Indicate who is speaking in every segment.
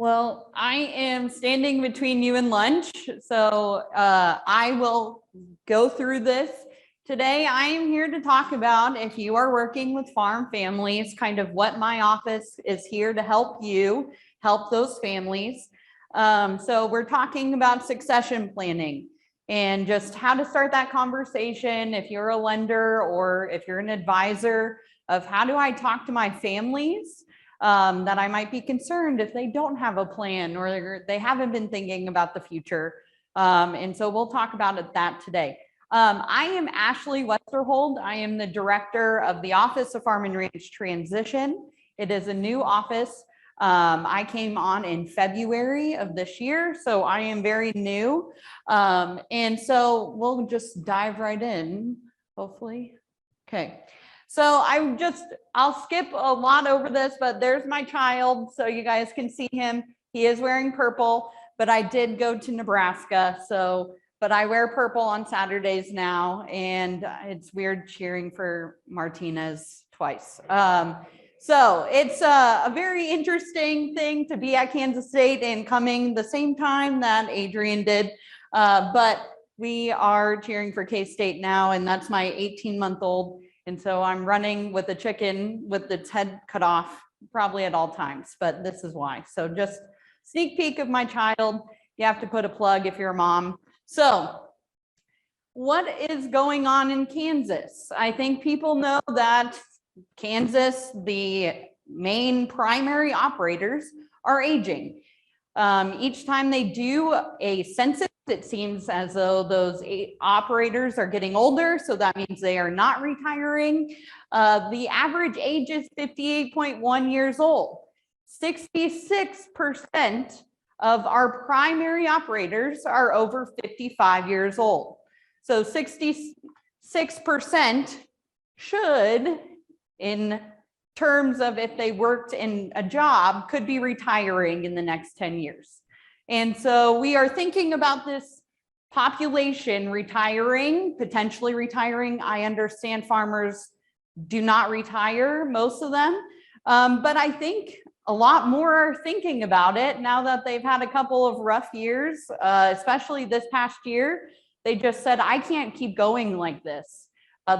Speaker 1: Well, I am standing between you and lunch, so I will go through this. Today, I am here to talk about, if you are working with farm families, kind of what my office is here to help you, help those families. So we're talking about succession planning and just how to start that conversation if you're a lender or if you're an advisor of how do I talk to my families that I might be concerned if they don't have a plan or they haven't been thinking about the future. And so we'll talk about that today. I am Ashlee Westerhold. I am the director of the Office of Farm and Ranch Transition. It is a new office. I came on in February of this year, so I am very new. And so we'll just dive right in, hopefully. Okay. So I'll skip a lot over this, but there's my child, so you guys can see him. He is wearing purple, but I did go to Nebraska, but I wear purple on Saturdays now, and it's weird cheering for Martinez twice. So it's a very interesting thing to be at Kansas State and coming the same time that Adrian did, but we are cheering for K-State now, and that's my 18-month-old. And so I'm running with a chicken with its head cut off probably at all times, but this is why. So just sneak peek of my child. You have to put a plug if you're a mom. So what is going on in Kansas? I think people know that Kansas, the main primary operators are aging. Each time they do a census, it seems as though those operators are getting older, so that means they are not retiring. The average age is 58.1 years old. 66% of our primary operators are over 55 years old. So 66% should, in terms of if they worked in a job, could be retiring in the next 10 years. And so we are thinking about this population retiring, potentially retiring. I understand farmers do not retire, most of them, but I think a lot more are thinking about it now that they've had a couple of rough years, especially this past year. They just said, I can't keep going like this.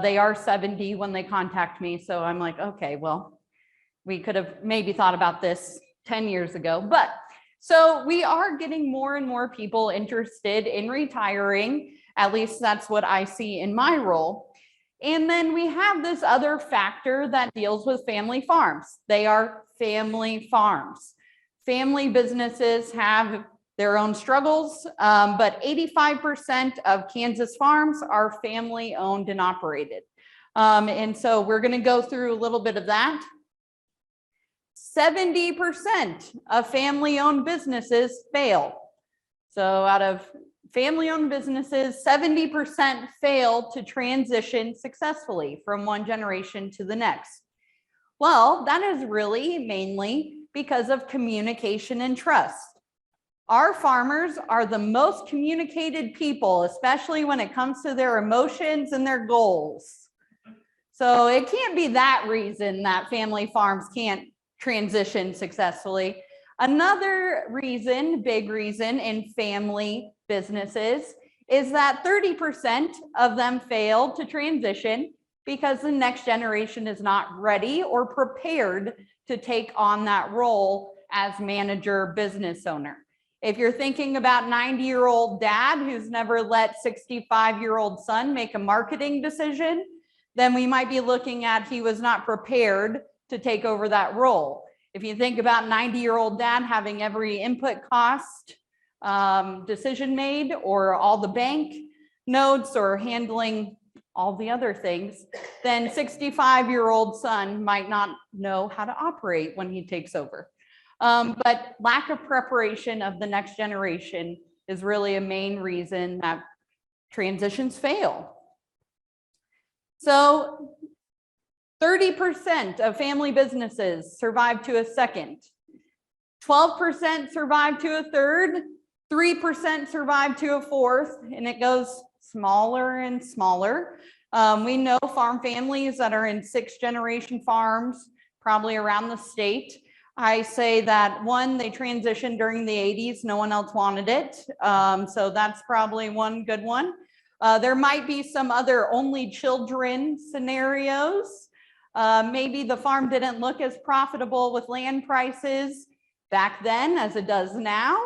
Speaker 1: They are 70 when they contact me. So I'm like, okay, well, we could have maybe thought about this 10 years ago. But so we are getting more and more people interested in retiring. At least that's what I see in my role. And then we have this other factor that deals with family farms. They are family farms. Family businesses have their own struggles, but 85% of Kansas farms are family owned and operated. And so we're going to go through a little bit of that. 70% of family owned businesses fail. So out of family owned businesses, 70% fail to transition successfully from one generation to the next. Well, that is really mainly because of communication and trust. Our farmers are the most communicated people, especially when it comes to their emotions and their goals. So it can't be that reason that family farms can't transition successfully. Another reason, big reason in family businesses is that 30% of them fail to transition because the next generation is not ready or prepared to take on that role as manager business owner. If you're thinking about 90-year-old dad who's never let 65-year-old son make a marketing decision, then we might be looking at he was not prepared to take over that role. If you think about 90-year-old dad having every input cost decision made, or all the bank notes, or handling all the other things, then 65-year-old son might not know how to operate when he takes over. But lack of preparation of the next generation is really a main reason that transitions fail. So 30% of family businesses survive to a second, 12% survive to a third, 3% survive to a fourth, and it goes smaller and smaller. We know farm families that are in 6th generation farms, probably around the state. I say that one, they transitioned during the 80s. No one else wanted it. So that's probably one good one. There might be some other only children scenarios. Maybe the farm didn't look as profitable with land prices back then as it does now.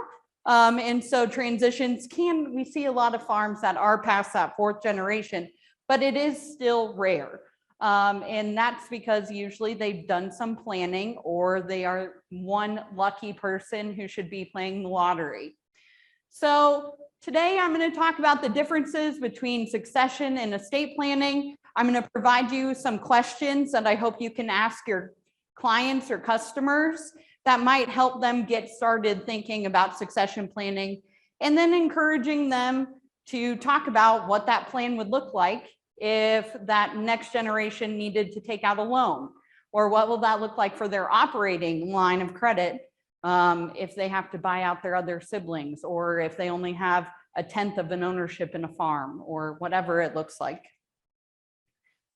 Speaker 1: And so transitions we see a lot of farms that are past that fourth generation, but it is still rare. And that's because usually they've done some planning or they are one lucky person who should be playing the lottery. So today I'm going to talk about the differences between succession and estate planning. I'm going to provide you some questions that I hope you can ask your clients or customers that might help them get started thinking about succession planning, and then encouraging them to talk about what that plan would look like if that next generation needed to take out a loan, or what will that look like for their operating line of credit if they have to buy out their other siblings, or if they only have 1/10 of an ownership in a farm, or whatever it looks like.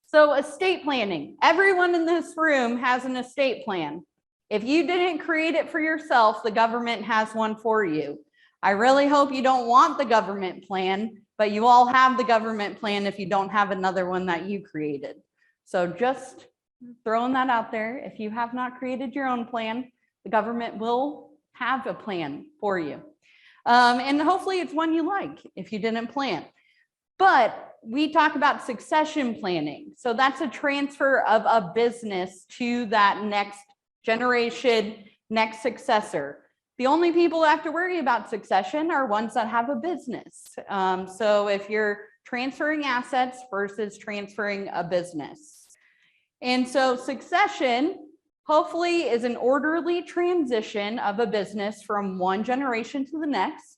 Speaker 1: So estate planning, everyone in this room has an estate plan. If you didn't create it for yourself, the government has one for you. I really hope you don't want the government plan, but you all have the government plan if you don't have another one that you created. So just throwing that out there, if you have not created your own plan, the government will have a plan for you. And hopefully it's one you like if you didn't plan. But we talk about succession planning. So that's a transfer of a business to that next generation, next successor. The only people who have to worry about succession are ones that have a business. So if you're transferring assets versus transferring a business. And so succession hopefully is an orderly transition of a business from one generation to the next.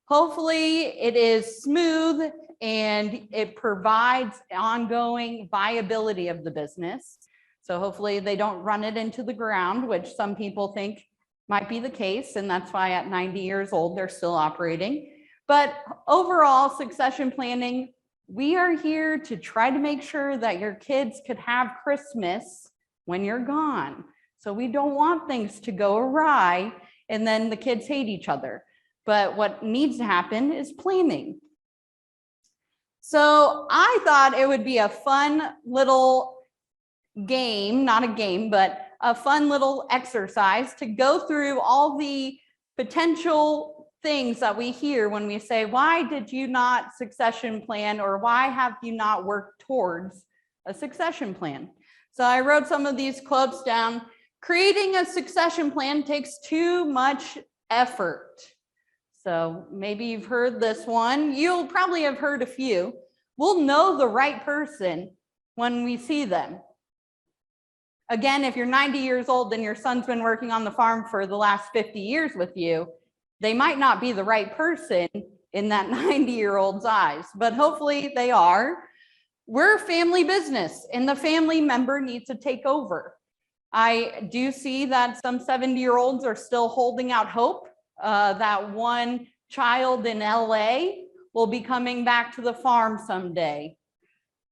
Speaker 1: Hopefully it is smooth and it provides ongoing viability of the business. So hopefully they don't run it into the ground, which some people think might be the case. And that's why at 90 years old, they're still operating. But overall succession planning, we are here to try to make sure that your kids could have Christmas when you're gone. So we don't want things to go awry and then the kids hate each other. But what needs to happen is planning. So I thought it would be a fun little game, not a game, but a fun little exercise to go through all the potential things that we hear when we say, why did you not succession plan, or why have you not worked towards a succession plan? So I wrote some of these quotes down. Creating a succession plan takes too much effort. So maybe you've heard this one. You'll probably have heard a few. We'll know the right person when we see them. Again, if you're 90 years old and your son's been working on the farm for the last 50 years with you, they might not be the right person in that 90-year-old's eyes, but hopefully they are. We're a family business and the family member needs to take over. I do see that some 70-year-olds are still holding out hope that one child in LA will be coming back to the farm someday.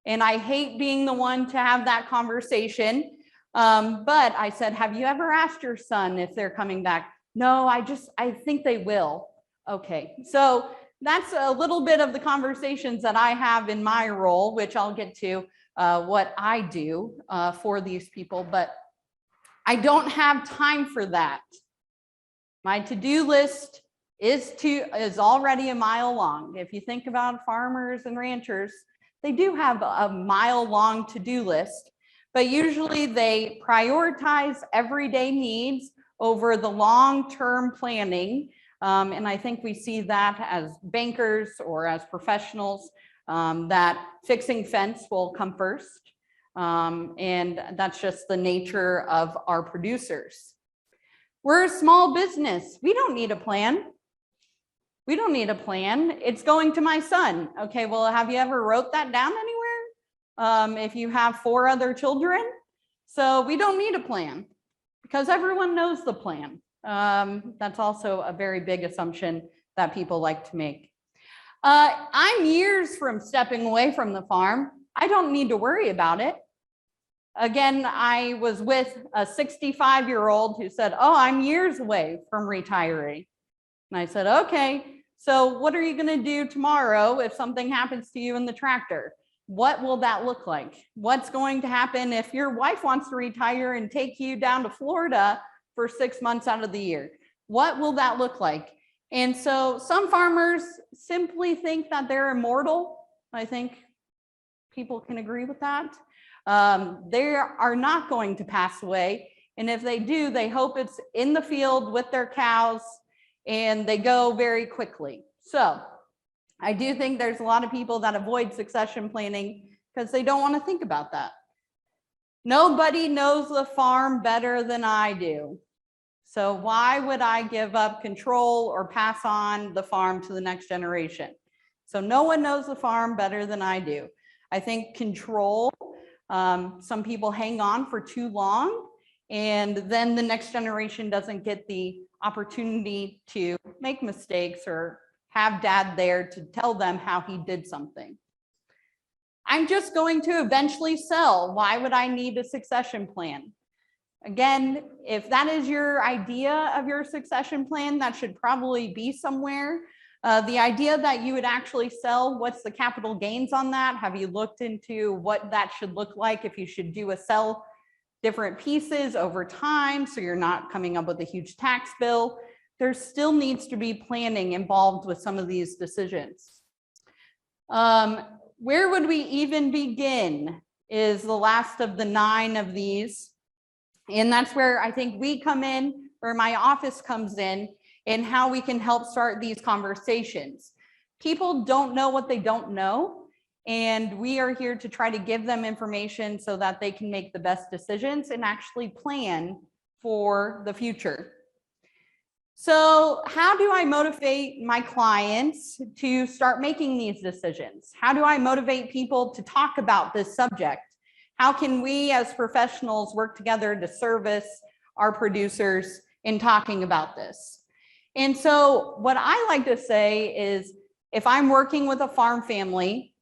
Speaker 1: And I hate being the one to have that conversation. But I said, have you ever asked your son if they're coming back? No, I think they will. Okay, so that's a little bit of the conversations that I have in my role, which I'll get to what I do for these people, but I don't have time for that. My to-do list is already a mile long. If you think about farmers and ranchers, they do have a mile-long to-do list, but usually they prioritize everyday needs over the long-term planning. And I think we see that as bankers or as professionals, that fixing fence will come first. And that's just the nature of our producers. We're a small business. We don't need a plan. We don't need a plan. It's going to my son. Okay, well, have you ever wrote that down anywhere? If you have 4 other children. So we don't need a plan because everyone knows the plan. That's also a very big assumption that people like to make. I'm years from stepping away from the farm. I don't need to worry about it. Again, I was with a 65-year-old who said, oh, I'm years away from retiring. And I said, okay, so what are you going to do tomorrow if something happens to you in the tractor? What will that look like? What's going to happen if your wife wants to retire and take you down to Florida for 6 months out of the year? What will that look like? And so some farmers simply think that they're immortal. I think people can agree with that. They are not going to pass away. And if they do, they hope it's in the field with their cows and they go very quickly. So I do think there's a lot of people that avoid succession planning because they don't want to think about that. Nobody knows the farm better than I do. So why would I give up control or pass on the farm to the next generation? So no one knows the farm better than I do. I think control, some people hang on for too long, and then the next generation doesn't get the opportunity to make mistakes or have dad there to tell them how he did something. I'm just going to eventually sell. Why would I need a succession plan? Again, if that is your idea of your succession plan, that should probably be somewhere. The idea that you would actually sell, what's the capital gains on that? Have you looked into what that should look like if you should do a sell different pieces over time so you're not coming up with a huge tax bill? There still needs to be planning involved with some of these decisions. Where would we even begin is the last of the 9 of these. And that's where I think we come in, or my office comes in, and how we can help start these conversations. People don't know what they don't know, and we are here to try to give them information so that they can make the best decisions and actually plan for the future. So how do I motivate my clients to start making these decisions? How do I motivate people to talk about this subject? How can we as professionals work together to service our producers in talking about this? And so what I like to say is, if I'm working with a farm family,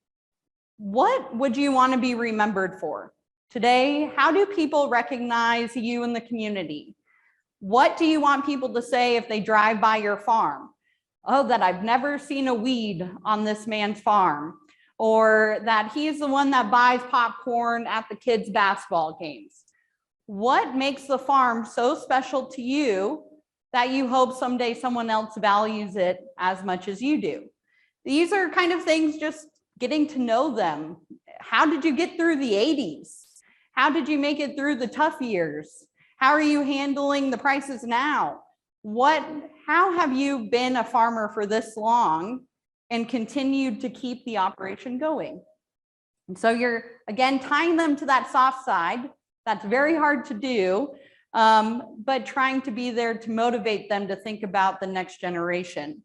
Speaker 1: what would you want to be remembered for? Today, how do people recognize you in the community? What do you want people to say if they drive by your farm? Oh, that I've never seen a weed on this man's farm, or that he's the one that buys popcorn at the kids' basketball games. What makes the farm so special to you that you hope someday someone else values it as much as you do? These are kind of things, just getting to know them. How did you get through the 80s? How did you make it through the tough years? How are you handling the prices now? How have you been a farmer for this long and continued to keep the operation going? And so you're, again, tying them to that soft side. That's very hard to do, but trying to be there to motivate them to think about the next generation.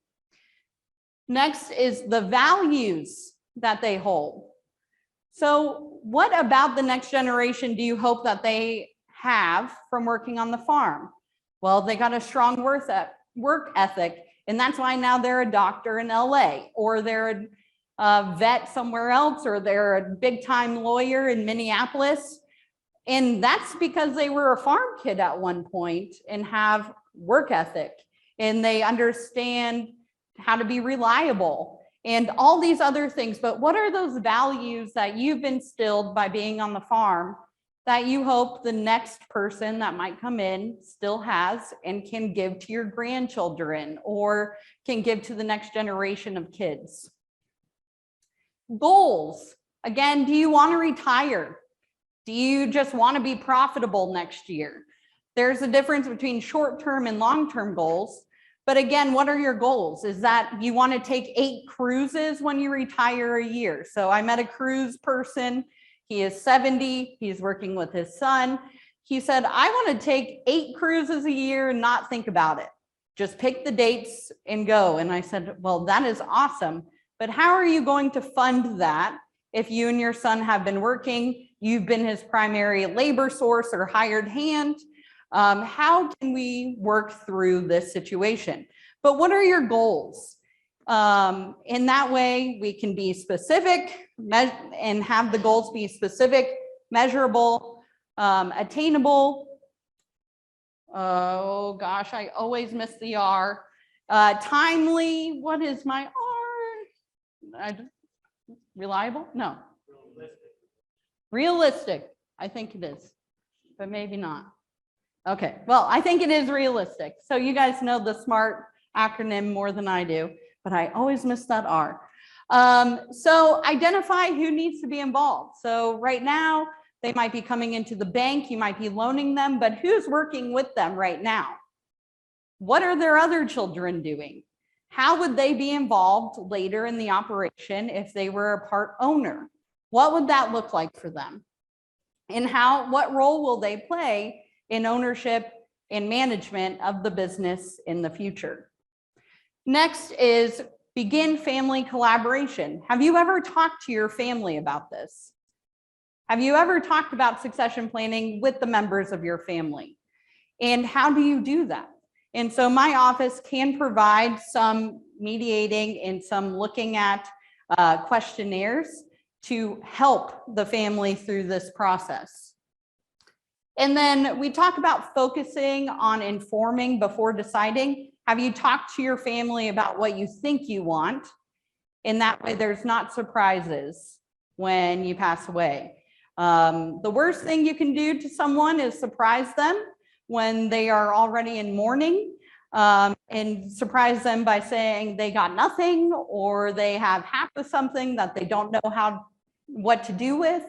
Speaker 1: Next is the values that they hold. So what about the next generation do you hope that they have from working on the farm? Well, they got a strong work ethic, and that's why now they're a doctor in LA, or they're a vet somewhere else, or they're a big time lawyer in Minneapolis. And that's because they were a farm kid at one point and have work ethic, and they understand how to be reliable and all these other things. But what are those values that you've instilled by being on the farm that you hope the next person that might come in still has and can give to your grandchildren or can give to the next generation of kids? Goals. Again, do you want to retire? Do you just want to be profitable next year? There's a difference between short-term and long-term goals. But again, what are your goals? Is that you want to take 8 cruises when you retire a year? So I met a cruise person. He is 70. He's working with his son. He said, I want to take 8 cruises a year and not think about it. Just pick the dates and go. And I said, well, that is awesome. But how are you going to fund that if you and your son have been working? You've been his primary labor source or hired hand. How can we work through this situation? But what are your goals? In that way, we can be specific and have the goals be specific, measurable, attainable. Oh gosh, I always miss the R. Timely, what is my R? Reliable? No. Realistic, I think it is, but maybe not. Okay, well, I think it is realistic. So you guys know the SMART acronym more than I do, but I always miss that R. So identify who needs to be involved. So right now, they might be coming into the bank, you might be loaning them, but who's working with them right now? What are their other children doing? How would they be involved later in the operation if they were a part owner? What would that look like for them? And what role will they play in ownership and management of the business in the future? Next is begin family collaboration. Have you ever talked to your family about this? Have you ever talked about succession planning with the members of your family? And how do you do that? And so my office can provide some mediating and some looking at questionnaires to help the family through this process. And then we talk about focusing on informing before deciding. Have you talked to your family about what you think you want? And that way there's not surprises when you pass away. The worst thing you can do to someone is surprise them when they are already in mourning, and surprise them by saying they got nothing or they have half of something that they don't know what to do with.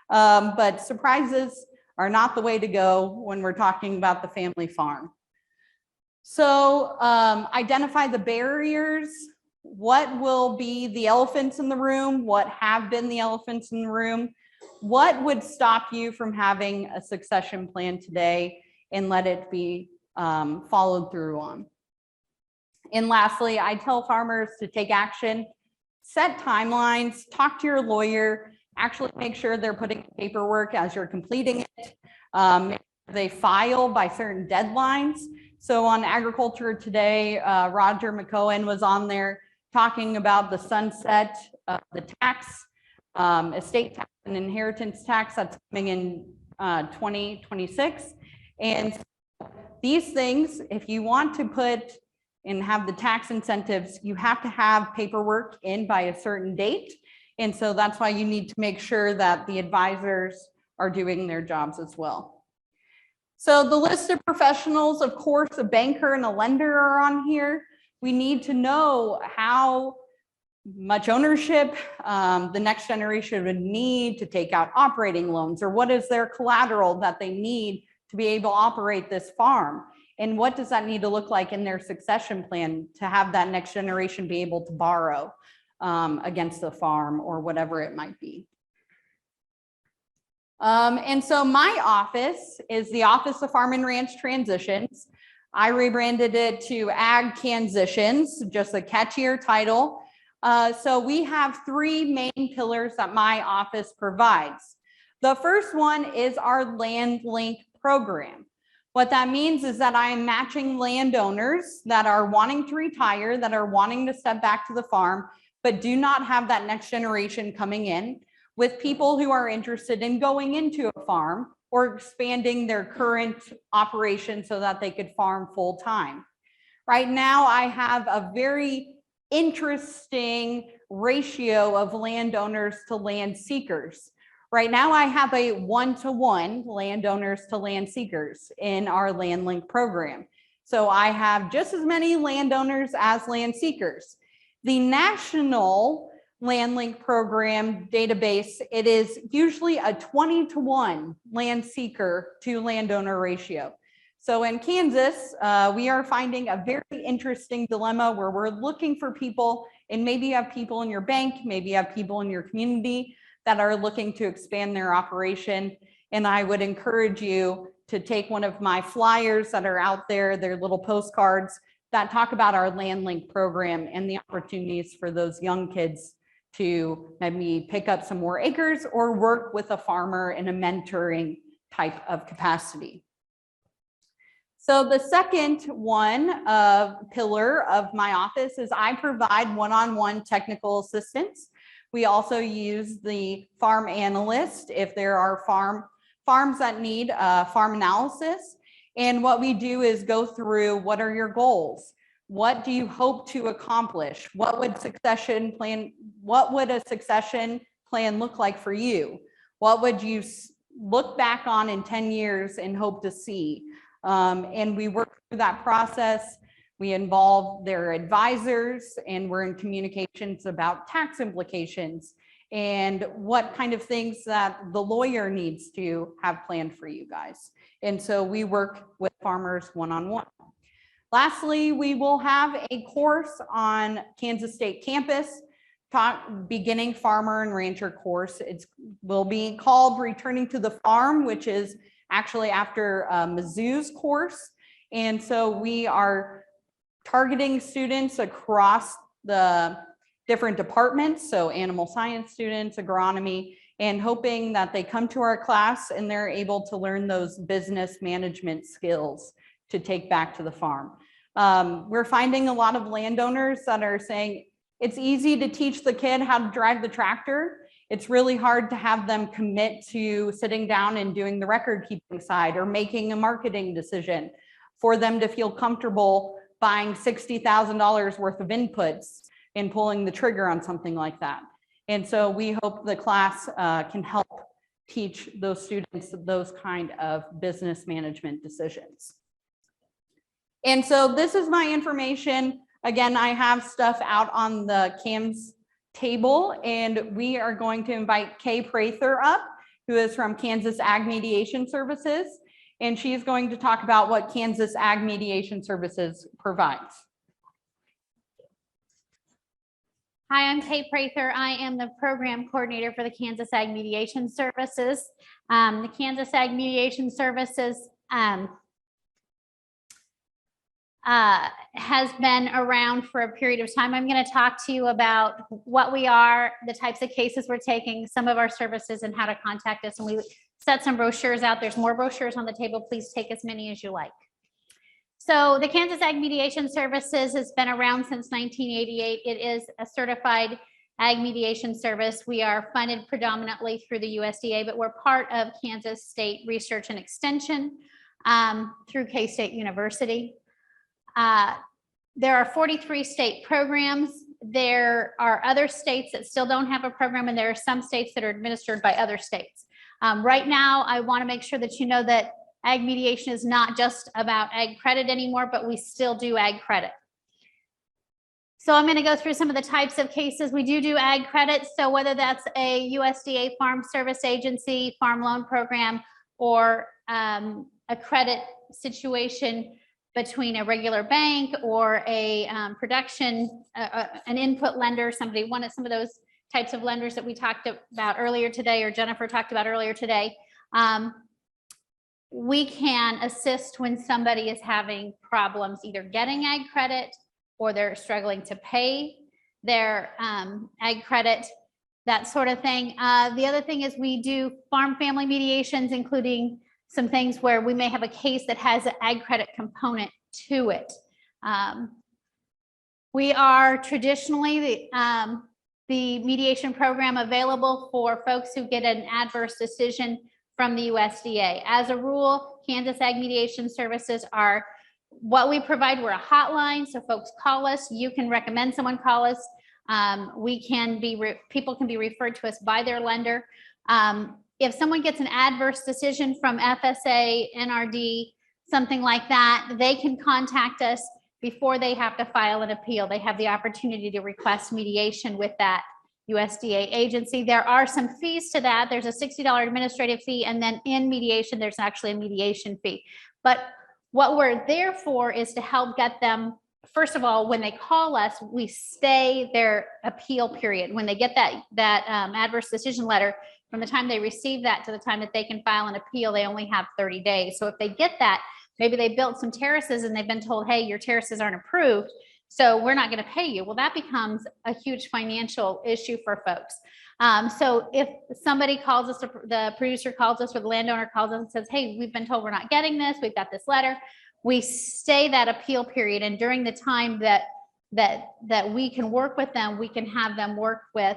Speaker 1: But surprises are not the way to go when we're talking about the family farm. So identify the barriers. What will be the elephants in the room? What have been the elephants in the room? What would stop you from having a succession plan today and let it be followed through on? And lastly, I tell farmers to take action, set timelines, talk to your lawyer, actually make sure they're putting paperwork as you're completing it. They file by certain deadlines. So on Agriculture Today, Roger McCohen was on there talking about the sunset of the tax, estate tax and inheritance tax that's coming in 2026. And these things, if you want to put and have the tax incentives, you have to have paperwork in by a certain date. And so that's why you need to make sure that the advisors are doing their jobs as well. So the list of professionals, of course, a banker and a lender are on here. We need to know how much ownership the next generation would need to take out operating loans, or what is their collateral that they need to be able to operate this farm. And what does that need to look like in their succession plan to have that next generation be able to borrow against the farm or whatever it might be. And so my office is the Office of Farm and Ranch Transitions. I rebranded it to Ag Transitions, just a catchier title. So we have three main pillars that my office provides. The first one is our Land Link program. What that means is that I am matching landowners that are wanting to retire, that are wanting to step back to the farm, but do not have that next generation coming in, with people who are interested in going into a farm or expanding their current operation so that they could farm full time. Right now, I have a very interesting ratio of landowners to land seekers. Right now, I have a 1-to-1 landowners to land seekers in our Land Link program. So I have just as many landowners as land seekers. The national Land Link program database, it is usually a 20-to-1 land seeker to landowner ratio. So in Kansas, we are finding a very interesting dilemma where we're looking for people, and maybe you have people in your bank, maybe you have people in your community that are looking to expand their operation. And I would encourage you to take one of my flyers that are out there, they're little postcards that talk about our Land Link program and the opportunities for those young kids to maybe pick up some more acres or work with a farmer in a mentoring type of capacity. So the second pillar of my office is I provide one-on-one technical assistance. We also use the farm analyst if there are farm farms that need a farm analysis. And what we do is go through, what are your goals? What do you hope to accomplish? What would a succession plan look like for you? What would you look back on in 10 years and hope to see? And we work through that process. We involve their advisors, and we're in communications about tax implications and what kind of things that the lawyer needs to have planned for you guys. And so we work with farmers one-on-one. Lastly, we will have a course on Kansas State campus, beginning farmer and rancher course. It will be called Returning to the Farm, which is actually after Mizzou's course. And so we are targeting students across the different departments, so animal science students, agronomy, and hoping that they come to our class and they're able to learn those business management skills to take back to the farm. We're finding a lot of landowners that are saying it's easy to teach the kid how to drive the tractor. It's really hard to have them commit to sitting down and doing the record keeping side or making a marketing decision, for them to feel comfortable buying $60,000 worth of inputs and pulling the trigger on something like that. And so we hope the class can help teach those students those kind of business management decisions. And so this is my information. Again, I have stuff out on the CAMS table, and we are going to invite Kay Prather up, who is from Kansas Ag Mediation Services. And she's going to talk about what Kansas Ag Mediation Services provides.
Speaker 2: Hi, I'm Kay Prather. I am the program coordinator for the Kansas Ag Mediation Services. The Kansas Ag Mediation Services has been around for a period of time. I'm going to talk to you about what we are, the types of cases we're taking, some of our services, and how to contact us. And we set some brochures out. There's more brochures on the table. Please take as many as you like. So the Kansas Ag Mediation Services has been around since 1988. It is a certified ag mediation service. We are funded predominantly through the USDA, but we're part of Kansas State Research and Extension through K-State University. There are 43 state programs. There are other states that still don't have a program, and there are some states that are administered by other states. Right now, I want to make sure that you know that ag mediation is not just about ag credit anymore, but we still do ag credit. So I'm going to go through some of the types of cases. We do ag credit. So whether that's a USDA Farm Service Agency farm loan program, or a credit situation between a regular bank or a production, an input lender, somebody wanted some of those types of lenders that we talked about earlier today, or Jennifer talked about earlier today. We can assist when somebody is having problems either getting ag credit, or they're struggling to pay their ag credit, that sort of thing. The other thing is we do farm family mediations, including some things where we may have a case that has an ag credit component to it. We are traditionally the mediation program available for folks who get an adverse decision from the USDA. As a rule, Kansas Ag Mediation Services are what we provide. We're a hotline, so folks call us. You can recommend someone call us. People can be referred to us by their lender. If someone gets an adverse decision from FSA, NRD, something like that, they can contact us before they have to file an appeal. They have the opportunity to request mediation with that USDA agency. There are some fees to that. There's a $60 administrative fee, and then in mediation, there's actually a mediation fee. But what we're there for is to help get them, first of all, when they call us, we stay their appeal period. When they get that adverse decision letter, from the time they receive that to the time that they can file an appeal, they only have 30 days. So if they get that, maybe they built some terraces and they've been told, hey, your terraces aren't approved, so we're not going to pay you. Well, that becomes a huge financial issue for folks. So if somebody calls us, the producer calls us, or the landowner calls us and says, hey, we've been told we're not getting this, we've got this letter, we stay that appeal period. And during the time that we can work with them, we can have them work with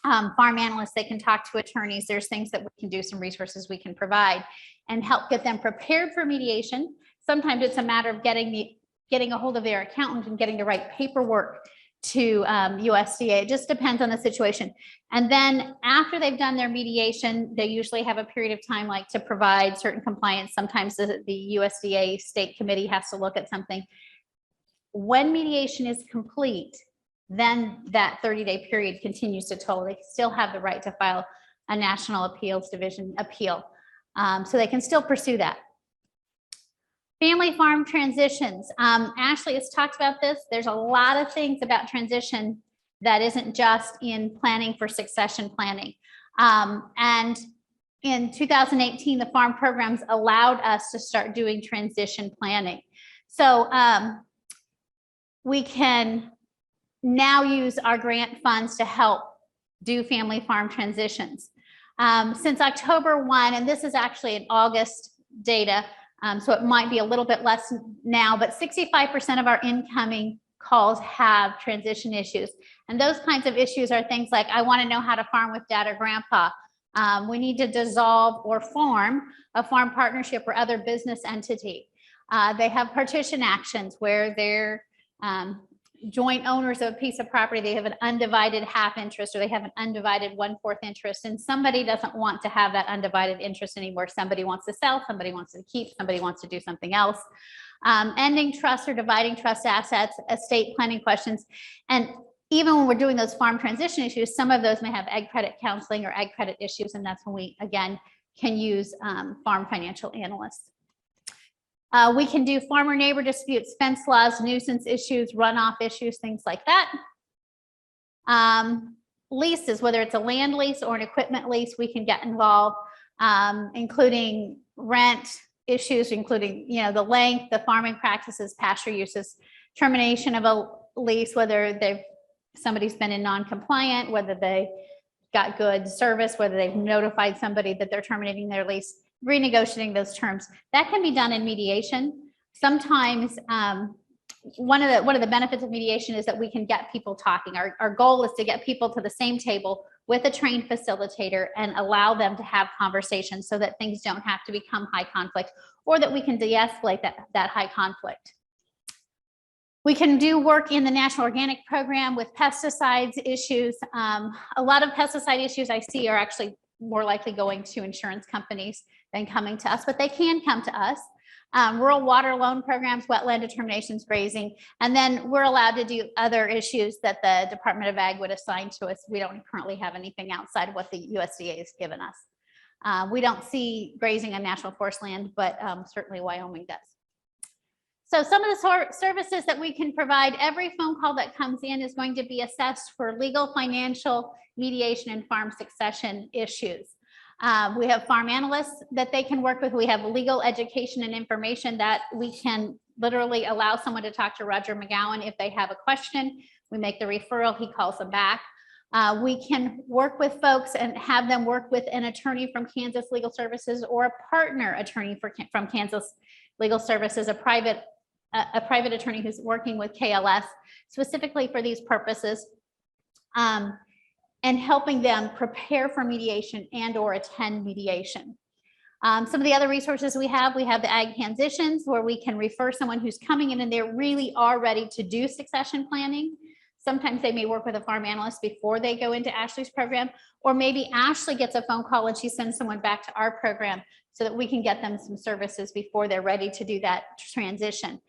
Speaker 2: farm analysts, they can talk to attorneys. There's things that we can do, some resources we can provide and help get them prepared for mediation. Sometimes it's a matter of getting a hold of their accountant and getting the right paperwork to USDA. It just depends on the situation. And then after they've done their mediation, they usually have a period of time like to provide certain compliance. Sometimes the USDA state committee has to look at something. When mediation is complete, then that 30-day period continues to total. They still have the right to file a National Appeals Division appeal. So they can still pursue that. Family farm transitions. Ashlee has talked about this. There's a lot of things about transition that isn't just in planning for succession planning. And in 2018, the farm programs allowed us to start doing transition planning. So we can now use our grant funds to help do family farm transitions. Since October 1, and this is actually in August data, so it might be a little bit less now, but 65% of our incoming calls have transition issues. And those kinds of issues are things like, I want to know how to farm with dad or grandpa. We need to dissolve or form a farm partnership or other business entity. They have partition actions where they're joint owners of a piece of property. They have an undivided half interest, or they have an undivided 1/4 interest, and somebody doesn't want to have that undivided interest anymore. Somebody wants to sell, somebody wants to keep, somebody wants to do something else. Ending trust or dividing trust assets, estate planning questions. And even when we're doing those farm transition issues, some of those may have ag credit counseling or ag credit issues, and that's when we, again, can use farm financial analysts. We can do farmer neighbor disputes, fence laws, nuisance issues, runoff issues, things like that. Leases, whether it's a land lease or an equipment lease, we can get involved, including rent issues, including, you know, the length, the farming practices, pasture uses, termination of a lease, whether somebody's been in non-compliant, whether they got good service, whether they've notified somebody that they're terminating their lease, renegotiating those terms. That can be done in mediation. Sometimes one of the benefits of mediation is that we can get people talking. Our goal is to get people to the same table with a trained facilitator and allow them to have conversations so that things don't have to become high conflict, or that we can de-escalate that high conflict. We can do work in the National Organic Program with pesticides issues. A lot of pesticide issues I see are actually more likely going to insurance companies than coming to us, but they can come to us. Rural water loan programs, wetland determinations, grazing, and then we're allowed to do other issues that the Department of Ag would assign to us. We don't currently have anything outside of what the USDA has given us. We don't see grazing on national forest land, but certainly Wyoming does. So some of the services that we can provide, every phone call that comes in is going to be assessed for legal, financial, mediation, and farm succession issues. We have farm analysts that they can work with. We have legal education and information that we can literally allow someone to talk to Roger McGowan if they have a question. We make the referral, he calls them back. We can work with folks and have them work with an attorney from Kansas Legal Services or a partner attorney from Kansas Legal Services, a private attorney who's working with KLS specifically for these purposes, and helping them prepare for mediation and or attend mediation. Some of the other resources we have the ag transitions, where we can refer someone who's coming in and they really are ready to do succession planning. Sometimes they may work with a farm analyst before they go into Ashlee's program, or maybe Ashlee gets a phone call and she sends someone back to our program so that we can get them some services before they're ready to do that transition.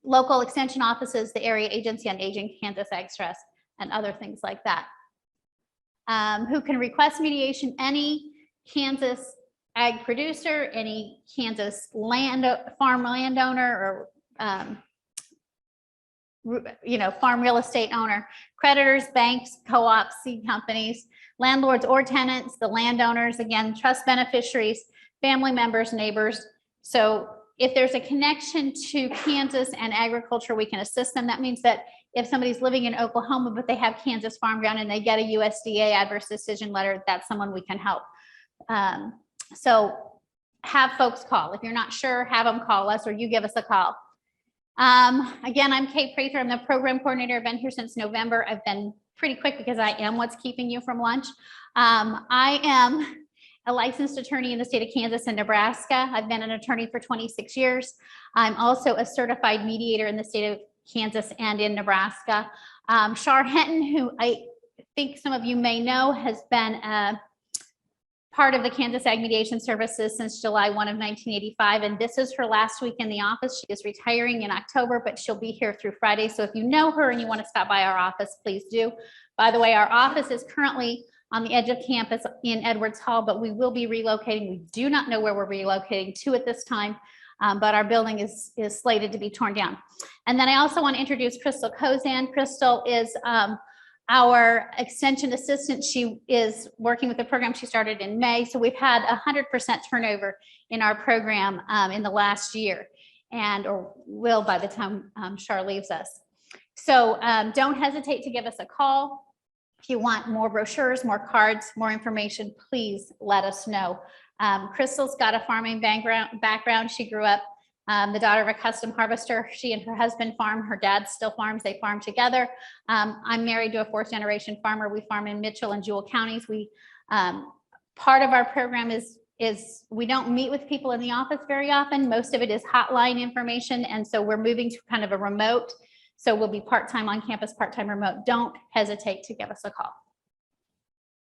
Speaker 2: Local extension offices, the Area Agency on Aging, Kansas Ag Stress, and other things like that. Who can request mediation? Any Kansas ag producer, any Kansas farm landowner, or farm real estate owner, creditors, banks, co-ops, seed companies, landlords or tenants, the landowners, again, trust beneficiaries, family members, neighbors. So if there's a connection to Kansas and agriculture, we can assist them. That means that if somebody's living in Oklahoma, but they have Kansas farm ground and they get a USDA adverse decision letter, that's someone we can help. So have folks call. If you're not sure, have them call us, or you give us a call. Again, I'm Kate Prather. I'm the program coordinator. I've been here since November. I've been pretty quick because I am what's keeping you from lunch. I am a licensed attorney in the state of Kansas and Nebraska. I've been an attorney for 26 years. I'm also a certified mediator in the state of Kansas and in Nebraska. Shar Henton, who I think some of you may know, has been part of the Kansas Ag Mediation Services since July 1 of 1985, and this is her last week in the office. She is retiring in October, but she'll be here through Friday. So if you know her and you want to stop by our office, please do. By the way, our office is currently on the edge of campus in Edwards Hall, but we will be relocating. We do not know where we're relocating to at this time, but our building is slated to be torn down. And then I also want to introduce Crystal Kozan. Crystal is our extension assistant. She is working with the program she started in May. So we've had 100% turnover in our program in the last year, and or will by the time Shar leaves us. So don't hesitate to give us a call. If you want more brochures, more cards, more information, please let us know. Crystal's got a farming background. She grew up the daughter of a custom harvester. She and her husband farm. Her dad still farms. They farm together. I'm married to a fourth generation farmer. We farm in Mitchell and Jewell counties. We part of our program is we don't meet with people in the office very often. Most of it is hotline information. And so we're moving to kind of a remote. So we'll be part-time on campus, part-time remote. Don't hesitate to give us a call.